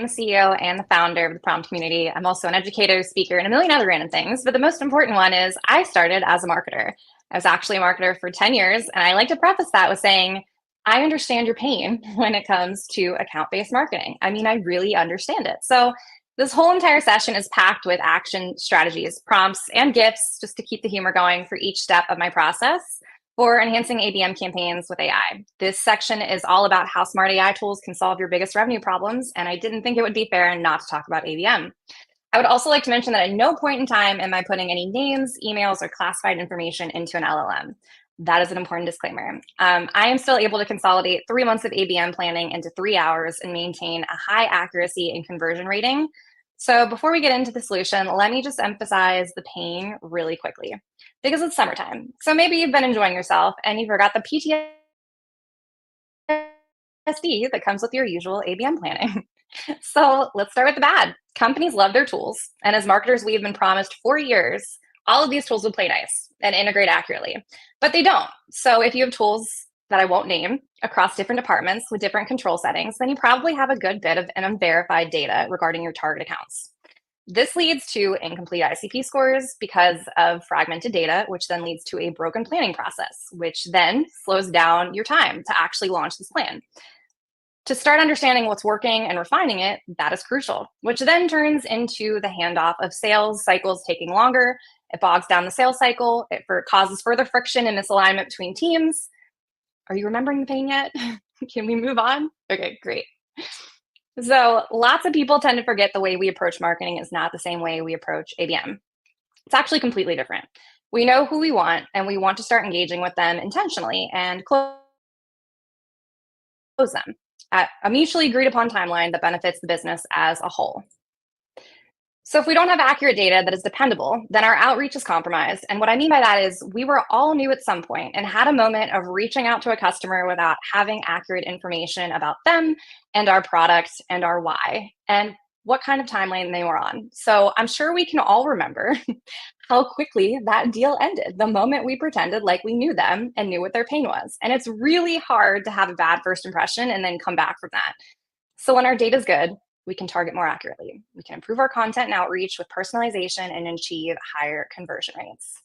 am the CEO and the founder of the prompt community. I'm also an educator, speaker, and a million other random things. But the most important one is I started as a marketer. I was actually a marketer for 10 years. And I like to preface that with saying, I understand your pain when it comes to account-based marketing. I mean, I really understand it. So this whole entire session is packed with action strategies, prompts, and gifts just to keep the humor going for each step of my process for enhancing ABM campaigns with AI. This section is all about how smart AI tools can solve your biggest revenue problems, and I didn't think it would be fair not to talk about ABM. I would also like to mention that at no point in time am I putting any names, emails, or classified information into an LLM. That is an important disclaimer. I am still able to consolidate 3 months of ABM planning into 3 hours and maintain a high accuracy and conversion rating. So before we get into the solution, let me just emphasize the pain really quickly because it's summertime. So maybe you've been enjoying yourself and you forgot the PTSD that comes with your usual ABM planning. So let's start with the bad. Companies love their tools. And as marketers, we have been promised for years, all of these tools will play nice and integrate accurately, but they don't. So if you have tools that I won't name across different departments with different control settings, then you probably have a good bit of unverified data regarding your target accounts. This leads to incomplete ICP scores because of fragmented data, which then leads to a broken planning process, which then slows down your time to actually launch this plan. To start understanding what's working and refining it, that is crucial, which then turns into the handoff of sales cycles taking longer. It bogs down the sales cycle. It causes further friction and misalignment between teams. Are you remembering the pain yet? Can we move on? Okay, great. So lots of people tend to forget the way we approach marketing is not the same way we approach ABM. It's actually completely different. We know who we want, and we want to start engaging with them intentionally and close them at a mutually agreed upon timeline that benefits the business as a whole. So if we don't have accurate data that is dependable, then our outreach is compromised. And what I mean by that is we were all new at some point and had a moment of reaching out to a customer without having accurate information about them and our product and our why and what kind of timeline they were on. So I'm sure we can all remember how quickly that deal ended the moment we pretended like we knew them and knew what their pain was. And it's really hard to have a bad first impression and then come back from that. So when our data is good, we can target more accurately. We can improve our content and outreach with personalization and achieve higher conversion rates.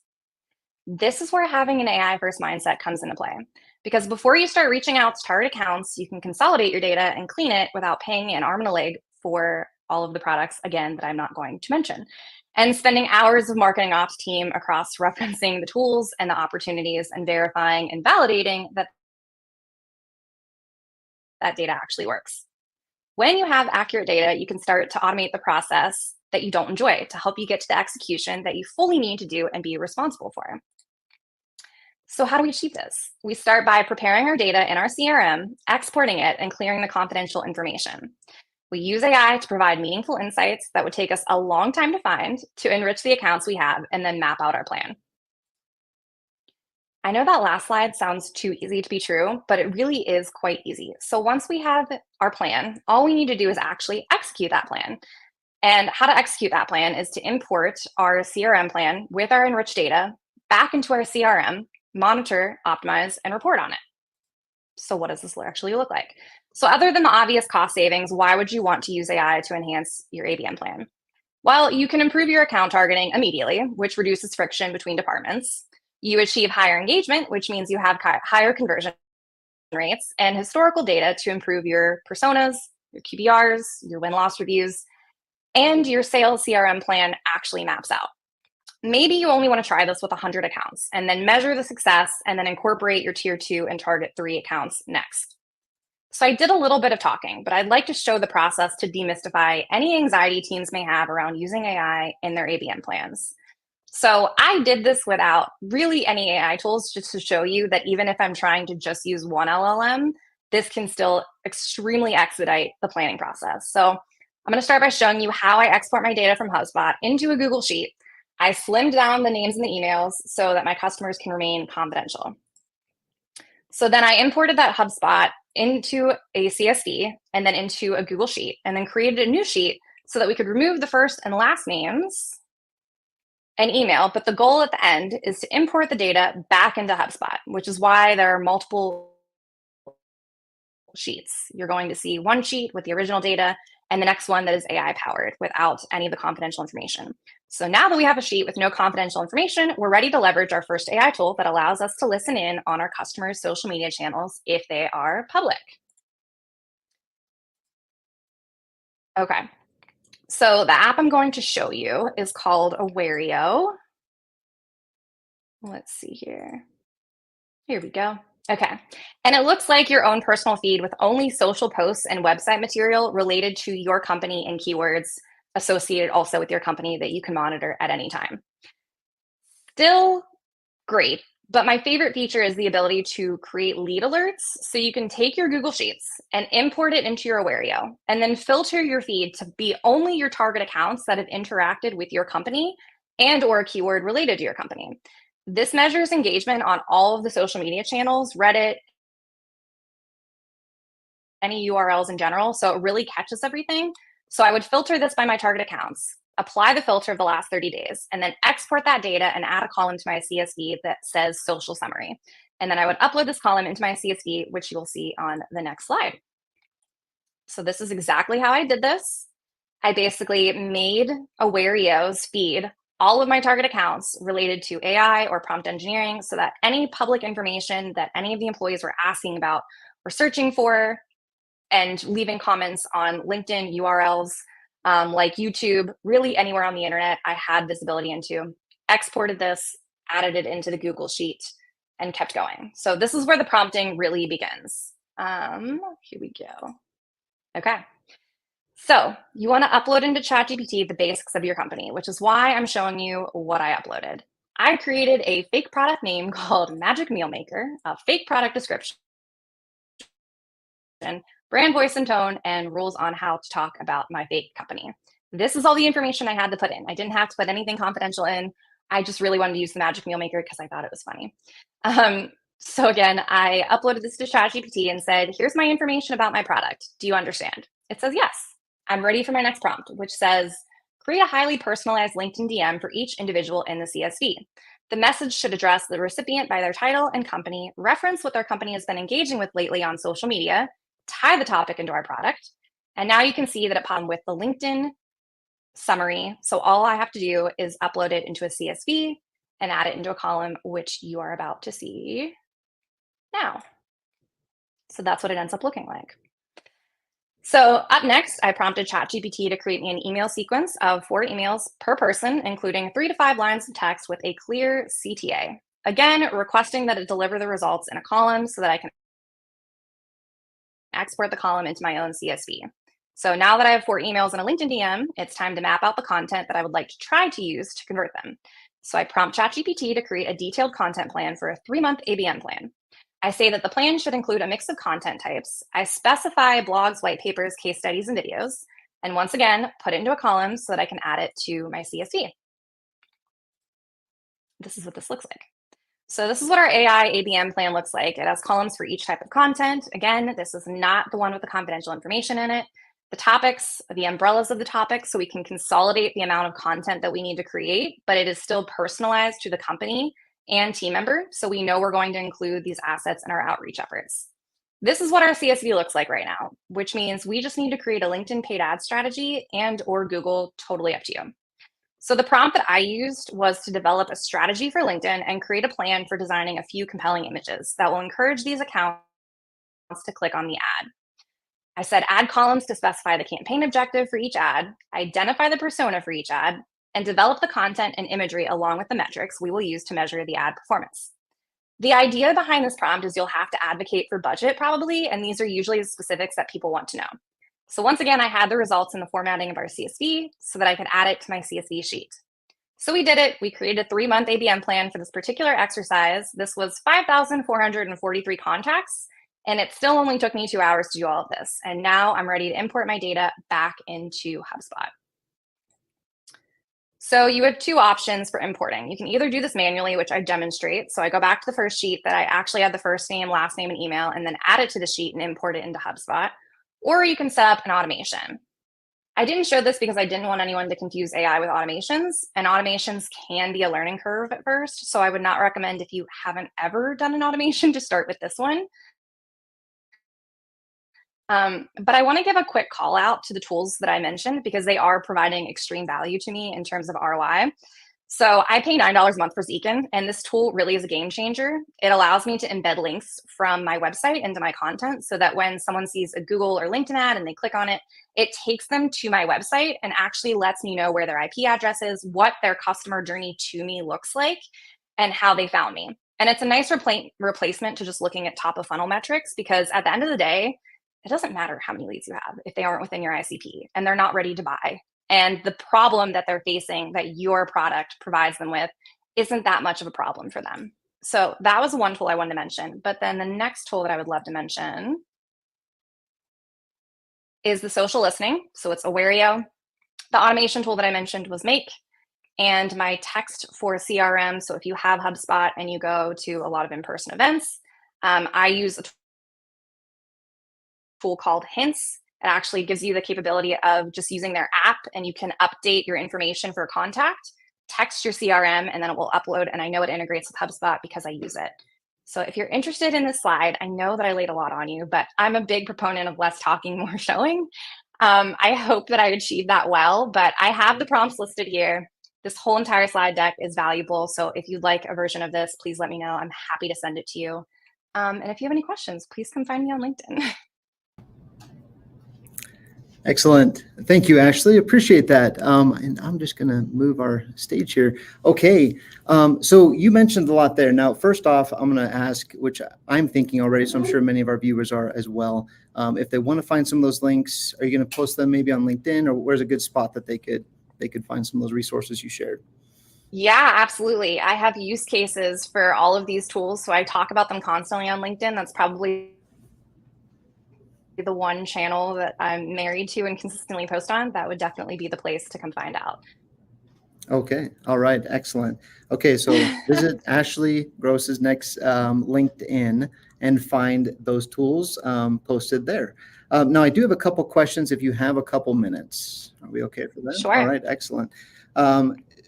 This is where having an AI first mindset comes into play. Because before you start reaching out to target accounts, you can consolidate your data and clean it without paying an arm and a leg for all of the products, again, that I'm not going to mention. And spending hours of marketing ops team across referencing the tools and the opportunities and verifying and validating that that data actually works. When you have accurate data, you can start to automate the process that you don't enjoy to help you get to the execution that you fully need to do and be responsible for. So how do we achieve this? We start by preparing our data in our CRM, exporting it, and clearing the confidential information. We use AI to provide meaningful insights that would take us a long time to find to enrich the accounts we have and then map out our plan. I know that last slide sounds too easy to be true, but it really is quite easy. So once we have our plan, all we need to do is actually execute that plan. And how to execute that plan is to import our CRM plan with our enriched data back into our CRM, monitor, optimize, and report on it. So what does this actually look like? So other than the obvious cost savings, why would you want to use AI to enhance your ABM plan? Well, you can improve your account targeting immediately, which reduces friction between departments. You achieve higher engagement, which means you have higher conversion rates and historical data to improve your personas, your QBRs, your win-loss reviews, and your sales CRM plan actually maps out. Maybe you only want to try this with 100 accounts and then measure the success and then incorporate your tier 2 and target 3 accounts next. So I did a little bit of talking, but I'd like to show the process to demystify any anxiety teams may have around using AI in their ABM plans. So I did this without really any AI tools just to show you that even if I'm trying to just use one LLM, this can still extremely expedite the planning process. So I'm going to start by showing you how I export my data from HubSpot into a Google Sheet. I slimmed down the names and the emails so that my customers can remain confidential. So then I imported that HubSpot into a CSV and then into a Google Sheet and then created a new sheet so that we could remove the first and last names and email, but the goal at the end is to import the data back into HubSpot, which is why there are multiple sheets. You're going to see one sheet with the original data and the next one that is AI powered without any of the confidential information. So now that we have a sheet with no confidential information, we're ready to leverage our first AI tool that allows us to listen in on our customers' social media channels if they are public. Okay, so the app I'm going to show you is called Awario. Let's see here. Here we go. Okay. And it looks like your own personal feed with only social posts and website material related to your company and keywords associated also with your company that you can monitor at any time. Still great, but my favorite feature is the ability to create lead alerts. So you can take your Google Sheets and import it into your Awario and then filter your feed to be only your target accounts that have interacted with your company and or a keyword related to your company. This measures engagement on all of the social media channels, Reddit, any URLs in general. So it really catches everything. So I would filter this by my target accounts, apply the filter of the last 30 days, and then export that data and add a column to my CSV that says social summary. And then I would upload this column into my CSV, which you'll see on the next slide. So this is exactly how I did this. I basically made Awario's feed all of my target accounts related to AI or prompt engineering so that any public information that any of the employees were asking about or searching for and leaving comments on LinkedIn URLs, like YouTube, really anywhere on the internet, I had visibility into, exported this, added it into the Google Sheet, and kept going. So this is where the prompting really begins. Here we go. Okay. So you want to upload into ChatGPT the basics of your company, which is why I'm showing you what I uploaded. I created a fake product name called Magic Meal Maker, a fake product description, brand voice and tone, and rules on how to talk about my fake company. This is all the information I had to put in. I didn't have to put anything confidential in. I just really wanted to use the Magic Meal Maker because I thought it was funny. So again, I uploaded this to ChatGPT and said, here's my information about my product. Do you understand? It says yes. I'm ready for my next prompt, which says, create a highly personalized LinkedIn DM for each individual in the CSV. The message should address the recipient by their title and company, reference what their company has been engaging with lately on social media, tie the topic into our product. And now you can see that it popped with the LinkedIn summary. So all I have to do is upload it into a CSV and add it into a column, which you are about to see now. So that's what it ends up looking like. So up next, I prompted ChatGPT to create me an email sequence of 4 emails per person, including 3 to 5 lines of text with a clear CTA. Again, requesting that it deliver the results in a column so that I can export the column into my own CSV. So now that I have 4 emails and a LinkedIn DM, it's time to map out the content that I would like to try to use to convert them. So I prompt ChatGPT to create a detailed content plan for a 3-month ABM plan. I say that the plan should include a mix of content types. I specify blogs, white papers, case studies, and videos. And once again, put it into a column so that I can add it to my CSV. This is what this looks like. So this is what our AI ABM plan looks like. It has columns for each type of content. Again, this is not the one with the confidential information in it. The topics, the umbrellas of the topics, so we can consolidate the amount of content that we need to create, but it is still personalized to the company and team member, so we know we're going to include these assets in our outreach efforts. This is what our CSV looks like right now, which means we just need to create a LinkedIn paid ad strategy and or Google, totally up to you. So the prompt that I used was to develop a strategy for LinkedIn and create a plan for designing a few compelling images that will encourage these accounts to click on the ad. I said add columns to specify the campaign objective for each ad, identify the persona for each ad, and develop the content and imagery along with the metrics we will use to measure the ad performance. The idea behind this prompt is you'll have to advocate for budget probably, and these are usually the specifics that people want to know. So once again, I had the results in the formatting of our CSV so that I could add it to my CSV sheet. So we did it. We created a 3-month ABM plan for this particular exercise. This was 5,443 contacts, and it still only took me 2 hours to do all of this. And now I'm ready to import my data back into HubSpot. So you have 2 options for importing. You can either do this manually, which I demonstrate. So I go back to the first sheet that I actually had the first name, last name, and email, and then add it to the sheet and import it into HubSpot. Or you can set up an automation. I didn't show this because I didn't want anyone to confuse AI with automations, and automations can be a learning curve at first. So I would not recommend, if you haven't ever done an automation, to start with this one. But I want to give a quick call out to the tools that I mentioned because they are providing extreme value to me in terms of ROI. So I pay $9 a month for Zekin, and this tool really is a game changer. It allows me to embed links from my website into my content so that when someone sees a Google or LinkedIn ad and they click on it, it takes them to my website and actually lets me know where their IP address is, what their customer journey to me looks like, and how they found me. And it's a nice replacement to just looking at top of funnel metrics because at the end of the day, it doesn't matter how many leads you have if they aren't within your ICP and they're not ready to buy. And the problem that they're facing that your product provides them with isn't that much of a problem for them. So that was one tool I wanted to mention. But then the next tool that I would love to mention is the social listening. So it's Awario. The automation tool that I mentioned was Make, and my text for CRM. So if you have HubSpot and you go to a lot of in-person events, I use a tool called Hints. It actually gives you the capability of just using their app, and you can update your information for a contact, text your CRM, and then it will upload. And I know it integrates with HubSpot because I use it. So if you're interested in this slide, I know that I laid a lot on you, but I'm a big proponent of less talking, more showing. I hope that I achieved that well, but I have the prompts listed here. This whole entire slide deck is valuable. So if you'd like a version of this, please let me know. I'm happy to send it to you. And if you have any questions, please come find me on LinkedIn. Excellent. Thank you, Ashley. Appreciate that. And I'm just going to move our stage here. Okay. So you mentioned a lot there. Now, first off, I'm going to ask, which I'm thinking already, so I'm sure many of our viewers are as well. If they want to find some of those links, are you going to post them maybe on LinkedIn, or where's a good spot that they could find some of those resources you shared? Yeah, absolutely. I have use cases for all of these tools. So I talk about them constantly on LinkedIn. That's probably the one channel that I'm married to and consistently post on. That would definitely be the place to come find out. Okay. All right. Excellent. Okay. So visit Ashley Gross's next LinkedIn and find those tools posted there. Now, I do have a couple questions if you have a couple minutes. Are we okay for that? Sure. All right. Excellent.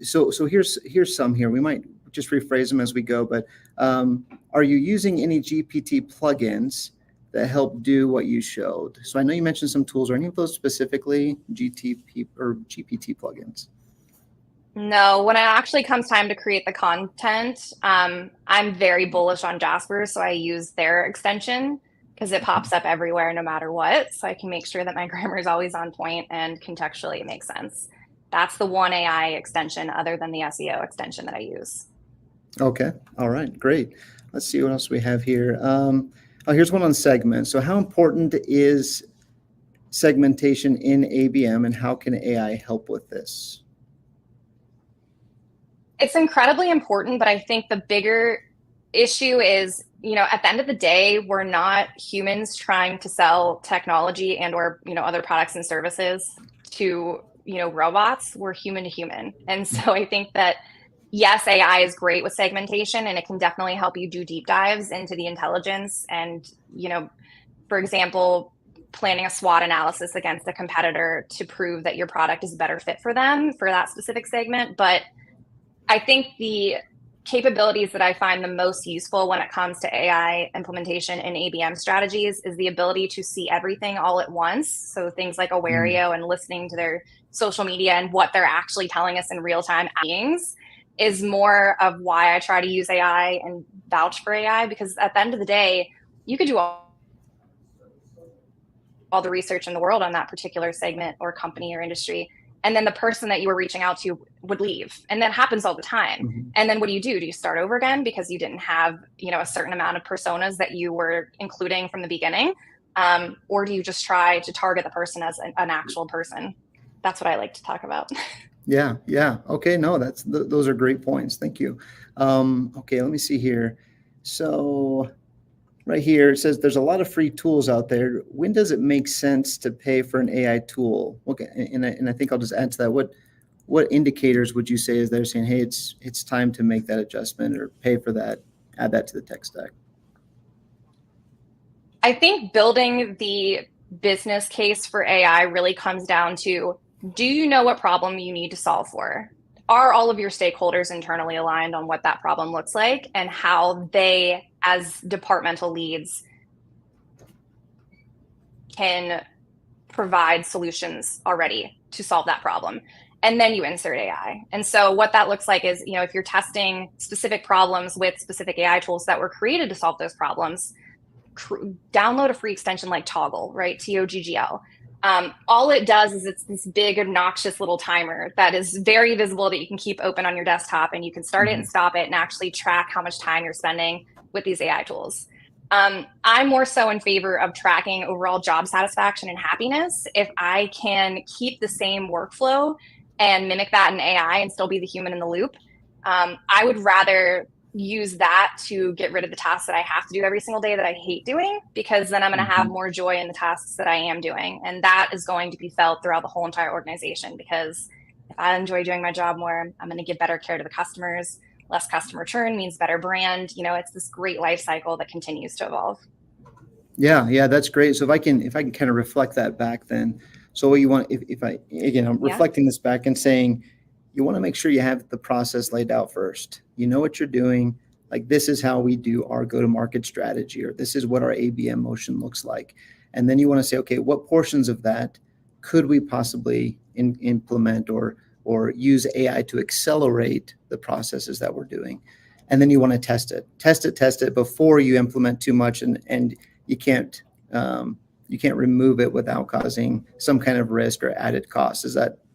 So here's some here. We might just rephrase them as we go, but are you using any GPT plugins that help do what you showed? So I know you mentioned some tools. Are any of those specifically GTP or GPT plugins? No, when it actually comes time to create the content, I'm very bullish on Jasper. So I use their extension because it pops up everywhere no matter what. So I can make sure that my grammar is always on point and contextually it makes sense. That's the one AI extension other than the SEO extension that I use. Okay. All right. Great. Let's see what else we have here. Here's one on segments. So how important is segmentation in ABM, and how can AI help with this? It's incredibly important, but I think the bigger issue is, at the end of the day, we're not humans trying to sell technology and or, other products and services to, robots. We're human to human. And so I think that, yes, AI is great with segmentation and it can definitely help you do deep dives into the intelligence and, for example, planning a SWOT analysis against a competitor to prove that your product is a better fit for them for that specific segment. But I think the capabilities that I find the most useful when it comes to AI implementation in ABM strategies is the ability to see everything all at once. So things like Awario and listening to their social media and what they're actually telling us in real time beings is more of why I try to use AI and vouch for AI, because at the end of the day, you could do all the research in the world on that particular segment or company or industry. And then the person that you were reaching out to would leave. And that happens all the time. Mm-hmm. And then what do? Do you start over again because you didn't have, a certain amount of personas that you were including from the beginning? Or do you just try to target the person as an actual person? That's what I like to talk about. Yeah. Okay. No, those are great points. Thank you. Okay. Let me see here. So right here, it says there's a lot of free tools out there. When does it make sense to pay for an AI tool? Okay, and I think I'll just add to that. What indicators would you say is they're saying, hey, it's time to make that adjustment or pay for that, add that to the tech stack? I think building the business case for AI really comes down to, do you know what problem you need to solve for? Are all of your stakeholders internally aligned on what that problem looks like and how they, as departmental leads, can provide solutions already to solve that problem. And then you insert AI. And so what that looks like is, if you're testing specific problems with specific AI tools that were created to solve those problems, download a free extension like Toggle, right? Toggl. All it does is it's this big obnoxious little timer that is very visible that you can keep open on your desktop, and you can start it and stop it and actually track how much time you're spending with these AI tools. I'm more so in favor of tracking overall job satisfaction and happiness. If I can keep the same workflow and mimic that in AI and still be the human in the loop, I would rather use that to get rid of the tasks that I have to do every single day that I hate doing, because then I'm going to have more joy in the tasks that I am doing. And that is going to be felt throughout the whole entire organization, because if I enjoy doing my job more, I'm going to give better care to the customers. Less customer churn means better brand. It's this great life cycle that continues to evolve. Yeah, that's great. So if I can kind of reflect that back then. So what you want, if I, again, I'm reflecting this back and saying, you want to make sure you have the process laid out first. You know what you're doing. Like, this is how we do our go-to-market strategy, or this is what our ABM motion looks like. And then you want to say, okay, what portions of that could we possibly implement or use AI to accelerate the processes that we're doing? And then you want to test it before you implement too much, and you can't remove it without causing some kind of risk or added cost.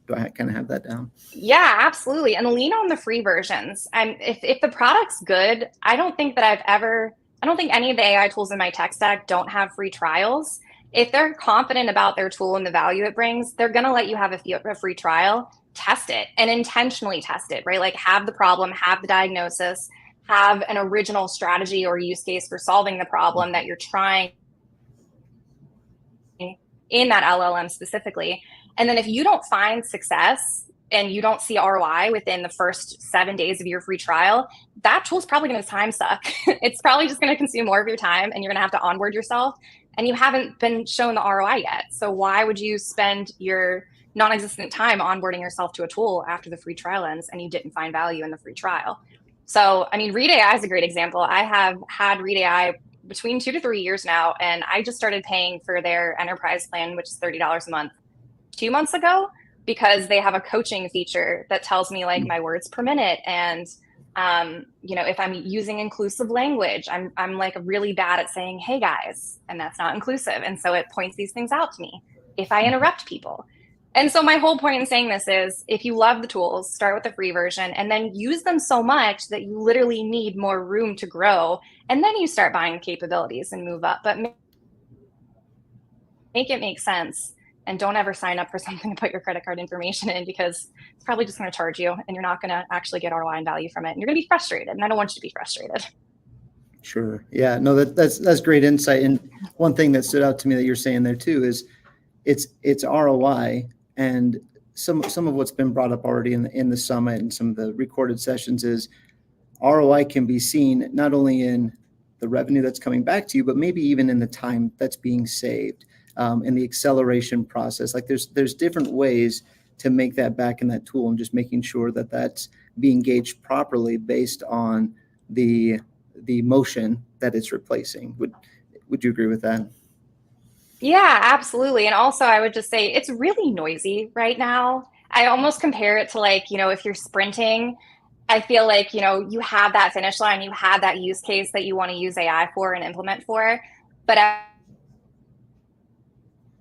Do I kind of have that down? Yeah, absolutely. And lean on the free versions. If the product's good, I don't think any of the AI tools in my tech stack don't have free trials. If they're confident about their tool and the value it brings, they're going to let you have a free trial, test it, and intentionally test it, right? Like, have the problem, have the diagnosis, have an original strategy or use case for solving the problem that you're trying in that LLM specifically. And then if you don't find success and you don't see ROI within the first 7 days of your free trial, that tool's probably going to time suck. It's probably just going to consume more of your time, and you're going to have to onboard yourself, and you haven't been shown the ROI yet. So why would you spend your non-existent time onboarding yourself to a tool after the free trial ends and you didn't find value in the free trial? So, Read AI is a great example. I have had Read AI between 2 to 3 years now, and I just started paying for their enterprise plan, which is $30 a month, 2 months ago, because they have a coaching feature that tells me like my words per minute. And, if I'm using inclusive language, I'm like really bad at saying, hey guys, and that's not inclusive. And so it points these things out to me if I interrupt people. And so my whole point in saying this is, if you love the tools, start with the free version and then use them so much that you literally need more room to grow. And then you start buying capabilities and move up, but make it make sense. And don't ever sign up for something to put your credit card information in, because it's probably just going to charge you and you're not going to actually get ROI and value from it. And you're going to be frustrated. And I don't want you to be frustrated. Sure. Yeah, no, that's great insight. And one thing that stood out to me that you're saying there too is it's ROI, and some of what's been brought up already in the summit and some of the recorded sessions is ROI can be seen not only in the revenue that's coming back to you, but maybe even in the time that's being saved, in the acceleration process. Like, there's different ways to make that back in that tool, and just making sure that that's being gauged properly based on the motion that it's replacing. Would you agree with that? Yeah, absolutely. And also, I would just say it's really noisy right now. I almost compare it to, like, if you're sprinting, I feel like, you have that finish line, you have that use case that you want to use AI for and implement for, but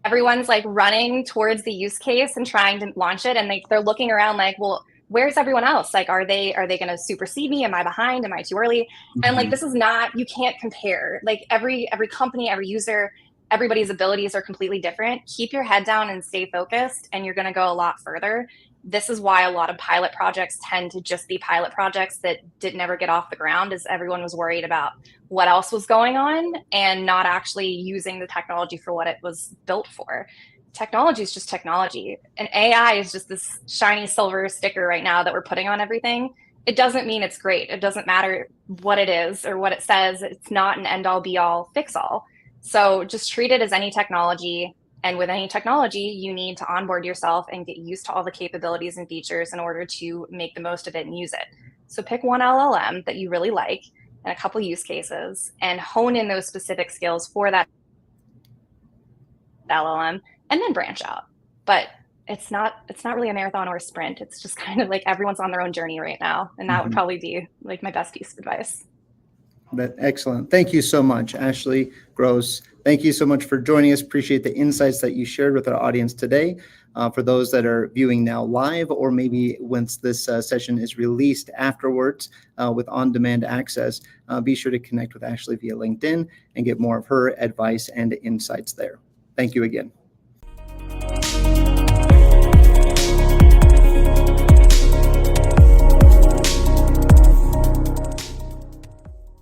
everyone's like running towards the use case and trying to launch it, and they're looking around like, well, where's everyone else? Like, are they going to supersede me? Am I behind? Am I too early? And like, this is not, you can't compare. Like, every company, every user, everybody's abilities are completely different. Keep your head down and stay focused, and you're going to go a lot further. This is why a lot of pilot projects tend to just be pilot projects that didn't ever get off the ground, is everyone was worried about what else was going on and not actually using the technology for what it was built for. Technology is just technology, and AI is just this shiny silver sticker right now that we're putting on everything. It doesn't mean it's great. It doesn't matter what it is or what it says. It's not an end all be all fix all. So just treat it as any technology. And with any technology, you need to onboard yourself and get used to all the capabilities and features in order to make the most of it and use it. So pick one LLM that you really like and a couple use cases, and hone in those specific skills for that the LLM, and then branch out. But it's not really a marathon or a sprint. It's just kind of like everyone's on their own journey right now. And that would Mhm. probably be like my best piece of advice. Excellent. Thank you so much, Ashley Gross. Thank you so much for joining us. Appreciate the insights that you shared with our audience today. For those that are viewing now live, or maybe once this session is released afterwards with on-demand access, be sure to connect with Ashley via LinkedIn and get more of her advice and insights there. Thank you again.